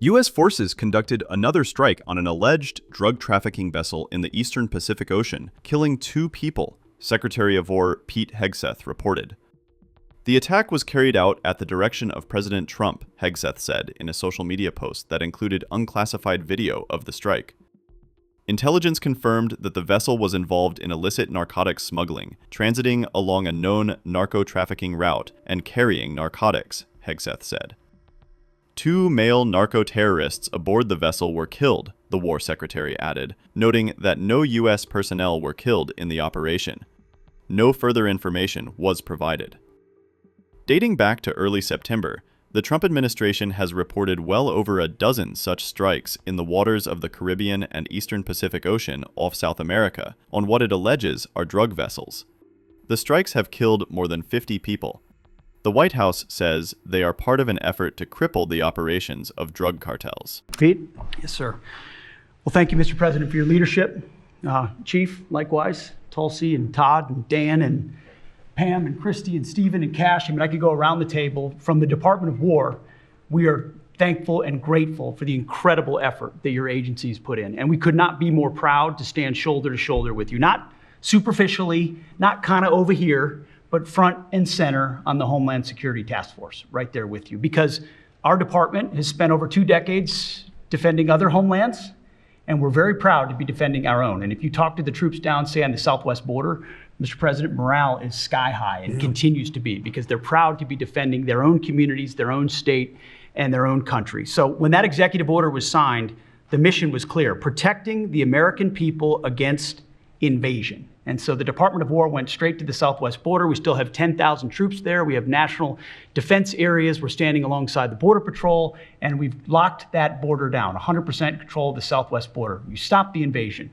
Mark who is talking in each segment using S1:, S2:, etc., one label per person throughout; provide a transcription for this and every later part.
S1: U.S. forces conducted another strike on an alleged drug trafficking vessel in the eastern Pacific Ocean, killing 2 people, Secretary of War Pete Hegseth reported. The attack was carried out at the direction of President Trump, Hegseth said in a social media post that included unclassified video of the strike. Intelligence confirmed that the vessel was involved in illicit narcotics smuggling, transiting along a known narco-trafficking route and carrying narcotics, Hegseth said. 2 male narco-terrorists aboard the vessel were killed, the War Secretary added, noting that no U.S. personnel were killed in the operation. No further information was provided. Dating back to early September, the Trump administration has reported well over a dozen such strikes in the waters of the Caribbean and Eastern Pacific Ocean off South America on what it alleges are drug vessels. The strikes have killed more than 50 people. The White House says they are part of an effort to cripple the operations of drug cartels.
S2: Pete? Yes, sir. Well, thank you, Mr. President, for your leadership. Chief, likewise, Tulsi and Todd and Dan and Pam and Christy and Stephen and Cash. I mean, I could go around the table. From the Department of War, we are thankful and grateful for the incredible effort that your agencies put in. And we could not be more proud to stand shoulder to shoulder with you, not superficially, not kind of over here, but front and center on the Homeland Security Task Force, right there with you. Because our department has spent over 2 decades defending other homelands, and we're very proud to be defending our own. And if you talk to the troops down, say, on the southwest border, Mr. President, morale is sky high and continues to be, because they're proud to be defending their own communities, their own state, and their own country. So when that executive order was signed, the mission was clear: protecting the American people against invasion. And so the Department of War went straight to the southwest border. We still have 10,000 troops there. We have national defense areas. We're standing alongside the Border Patrol, and we've locked that border down, 100% control of the southwest border. You stop the invasion.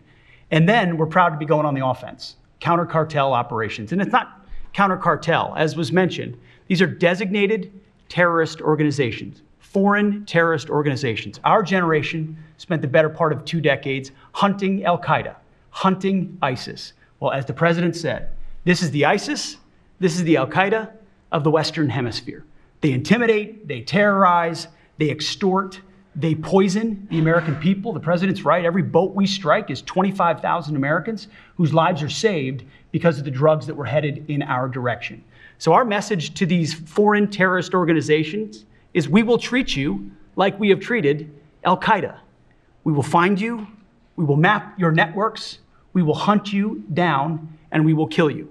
S2: And then we're proud to be going on the offense, counter-cartel operations. And it's not counter-cartel, as was mentioned. These are designated terrorist organizations, foreign terrorist organizations. Our generation spent the better part of 2 decades hunting Al-Qaeda, hunting ISIS. Well, as the president said, this is the ISIS, this is the Al-Qaeda of the Western Hemisphere. They intimidate, they terrorize, they extort, they poison the American people. The president's right. Every boat we strike is 25,000 Americans whose lives are saved because of the drugs that were headed in our direction. So our message to these foreign terrorist organizations is we will treat you like we have treated Al-Qaeda. We will find you, we will map your networks, we will hunt you down, and we will kill you.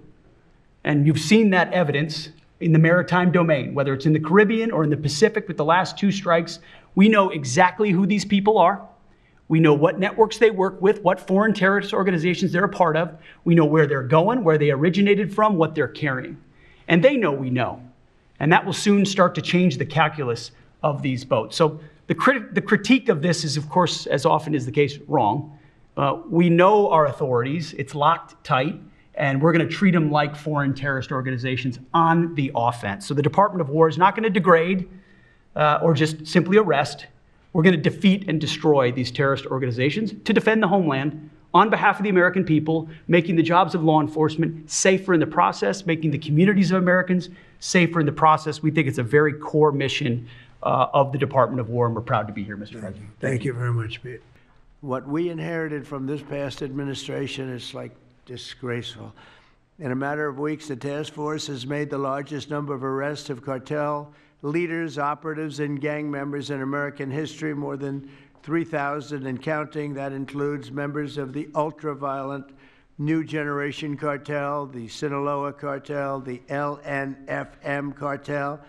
S2: And you've seen that evidence in the maritime domain, whether it's in the Caribbean or in the Pacific with the last 2 strikes. We know exactly who these people are. We know what networks they work with, what foreign terrorist organizations they're a part of. We know where they're going, where they originated from, what they're carrying. And they know we know. And that will soon start to change the calculus of these boats. So the critique of this is, of course, as often is the case, wrong. We know our authorities. It's locked tight. And we're going to treat them like foreign terrorist organizations on the offense. So the Department of War is not going to degrade or just simply arrest. We're going to defeat and destroy these terrorist organizations to defend the homeland on behalf of the American people, making the jobs of law enforcement safer in the process, making the communities of Americans safer in the process. We think it's a very core mission of the Department of War, and we're proud to be here, Mr. President.
S3: Thank you very much, Pete. What we inherited from this past administration is like disgraceful. In a matter of weeks, the task force has made the largest number of arrests of cartel leaders, operatives, and gang members in American history, more than 3,000 and counting. That includes members of the ultra-violent New Generation Cartel, the Sinaloa Cartel, the LNFM Cartel,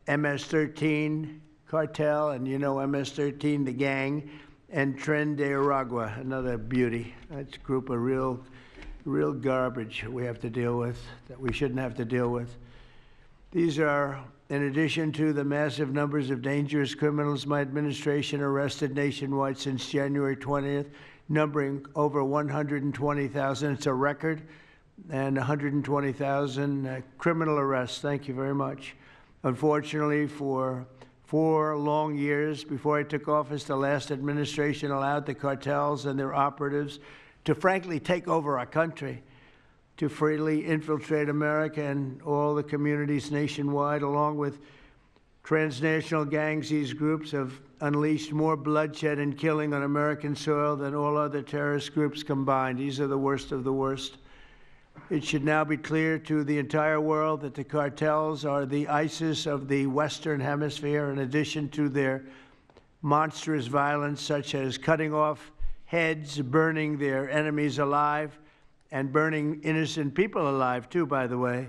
S3: MS-13 Cartel, and you know MS-13, the gang, and Tren de Aragua, another beauty. That's a group of real garbage we have to deal with, that we shouldn't have to deal with. These are, in addition to the massive numbers of dangerous criminals my administration arrested nationwide since January 20th, numbering over 120,000. It's a record, and 120,000 criminal arrests. Thank you very much. Unfortunately, for 4 long years before I took office, the last administration allowed the cartels and their operatives to frankly take over our country, to freely infiltrate America and all the communities nationwide, along with Transnational gangs, these groups have unleashed more bloodshed and killing on American soil than all other terrorist groups combined. These are the worst of the worst. It should now be clear to the entire world that the cartels are the ISIS of the Western Hemisphere, in addition to their monstrous violence, such as cutting off heads, burning their enemies alive, and burning innocent people alive, too, by the way.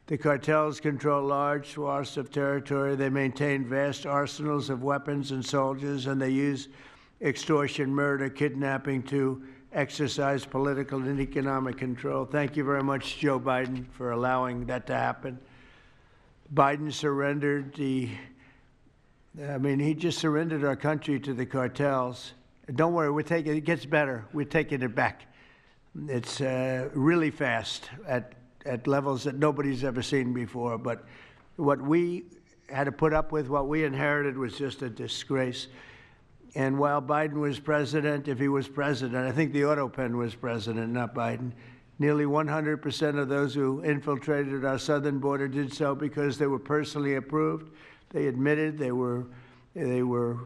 S3: The cartels control large swaths of territory. They maintain vast arsenals of weapons and soldiers, and they use extortion, murder, kidnapping to exercise political and economic control. Thank you very much, Joe Biden, for allowing that to happen. Biden surrendered he just surrendered our country to the cartels. Don't worry, it gets better. We're taking it back. It's really fast at levels that nobody's ever seen before. But what we had to put up with, what we inherited, was just a disgrace. And while Biden was president, if he was president, I think the Autopen was president, not Biden, nearly 100% of those who infiltrated our southern border did so because they were personally approved. They admitted they were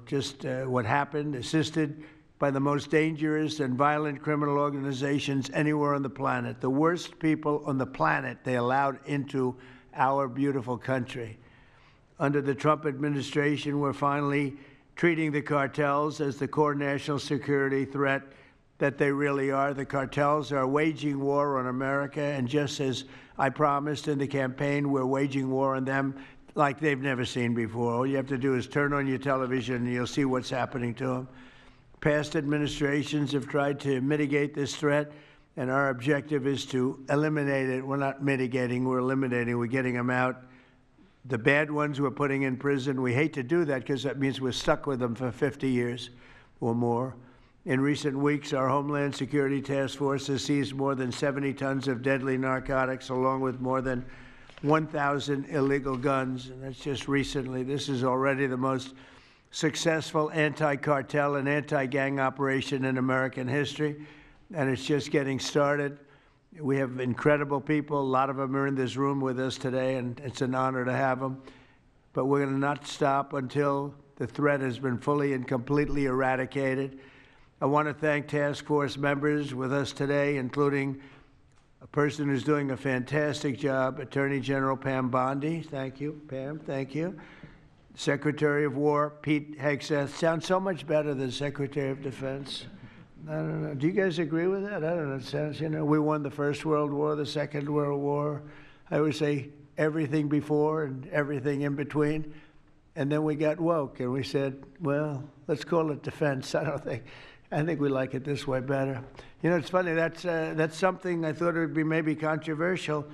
S3: just what happened, assisted by the most dangerous and violent criminal organizations anywhere on the planet. The worst people on the planet they allowed into our beautiful country. Under the Trump administration, we're finally treating the cartels as the core national security threat that they really are. The cartels are waging war on America, and just as I promised in the campaign, we're waging war on them like they've never seen before. All you have to do is turn on your television and you'll see what's happening to them. Past administrations have tried to mitigate this threat, and our objective is to eliminate it. We're not mitigating, we're eliminating. We're getting them out. The bad ones we're putting in prison. We hate to do that because that means we're stuck with them for 50 years or more. In recent weeks, our Homeland Security Task Force has seized more than 70 tons of deadly narcotics, along with more than 1,000 illegal guns. And that's just recently. This is already the most successful anti-cartel and anti-gang operation in American history, and it's just getting started. We have incredible people. A lot of them are in this room with us today, and it's an honor to have them. But we're going to not stop until the threat has been fully and completely eradicated. I want to thank task force members with us today, including a person who's doing a fantastic job, Attorney General Pam Bondi. Thank you, Pam. Thank you. Secretary of War Pete Hegseth. Sounds so much better than Secretary of Defense. I don't know. Do you guys agree with that? I don't know. It sounds, we won the First World War, the Second World War. I would say everything before and everything in between. And then we got woke and we said, well, let's call it defense. I think we like it this way better. It's funny. That's something I thought it would be maybe controversial.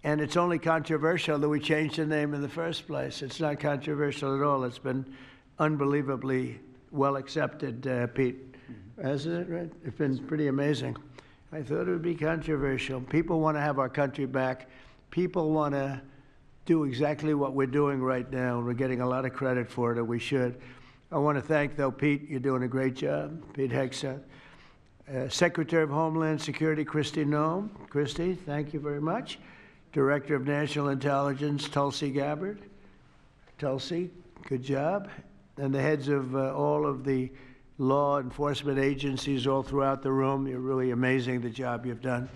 S3: And it's only controversial that we changed the name in the first place. It's not controversial at all. It's been unbelievably well accepted, Pete. Hasn't it, right? It's been pretty amazing. I thought it would be controversial. People want to have our country back. People want to do exactly what we're doing right now. We're getting a lot of credit for it, and we should. I want to thank, though, Pete. You're doing a great job, Pete Hegseth. Secretary of Homeland Security, Kristi Noem. Kristi, thank you very much. Director of National Intelligence, Tulsi Gabbard. Tulsi, good job. And the heads of all of the law enforcement agencies all throughout the room. You're really amazing, the job you've done.